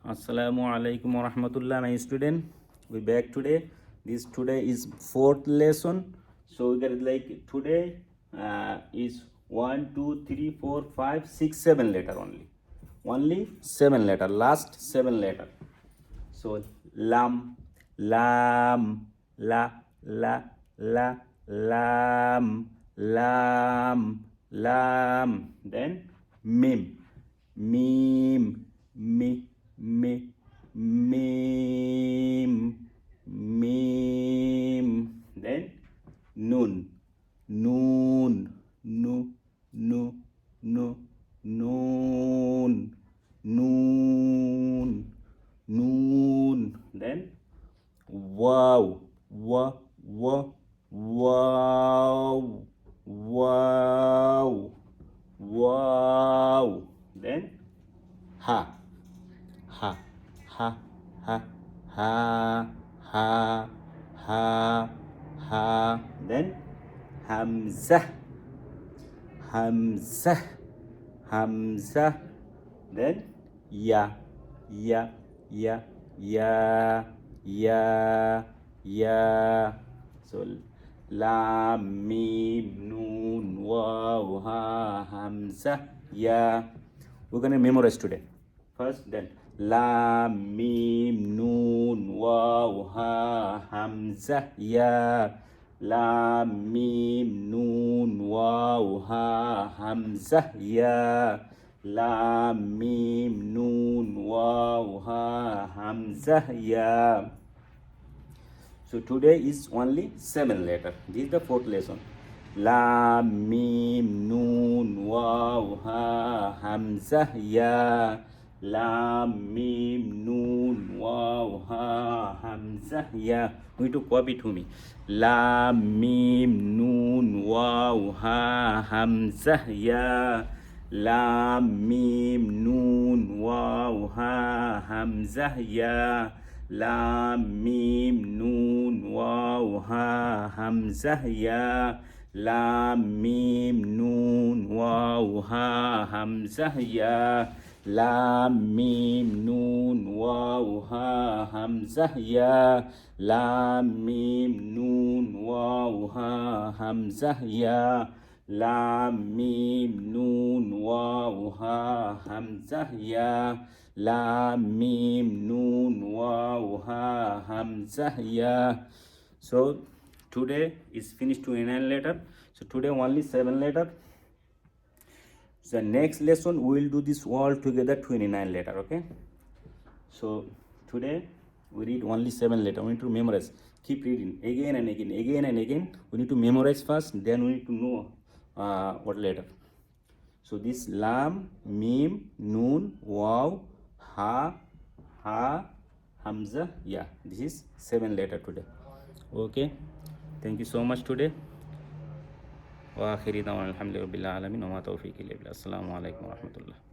Assalamu alaikum wa rahmatullah, my student. We back today. This today is fourth lesson. So we got like today is 1, 2, 3, 4, 5, 6, 7 letter only. Only 7 letter. Last 7 letter. So lam, lam, lam, lam. Then mim, mim, mim, then nun, noon, noon, then wow, wow, then ha, ha, ha, then hamza, then ya, so lam, mim, noon, waw, ha, hamza, ya. We're going to memorize today. First, then lam, mim, noon, waw, ha, hamza, ya. Lam, mim, noon, waw, ha, hamza, ya. Lam, mim, noon, waw, ha, hamza, ya. So today is only 7 letter. This is the fourth lesson. Lam, mim, noon, waw, ha, hamza, ya. Lam, mim, noon, waw, ha, hamza, ya. We to copy to me. Lam, mim, noon, waw, ha, hamza, ya. Lam, mim, noon, waw, ha, hamza, ya. Lam, mim, noon, waw, ha, hamza, ya. Lam, mim, noon, waw, ha, hamza, ya. Lam, mim, noon, waw, ha, hamza, ya. Lam, mim, noon, waw, ha, hamza, ya. Lam, mim, noon, waw, ha, hamza, ya. Lam, mim, noon, waw, ha, hamza, ya. So today is finished 29 letter. So today only 7 letter. So next lesson we will do this all together 29 letter. Okay. So today we read only 7 letter. We need to memorize. Keep reading again and again, We need to memorize first. Then we need to know what letter. So this lam, mim, noon, waw, ha, hamza, ya. This is 7 letter today. Okay. Thank you so much today. Wa akhiri da'wana alhamdulillahi rabbil alamin wa ma tawfiqi illa billah. Assalamu alaikum wa rahmatullah.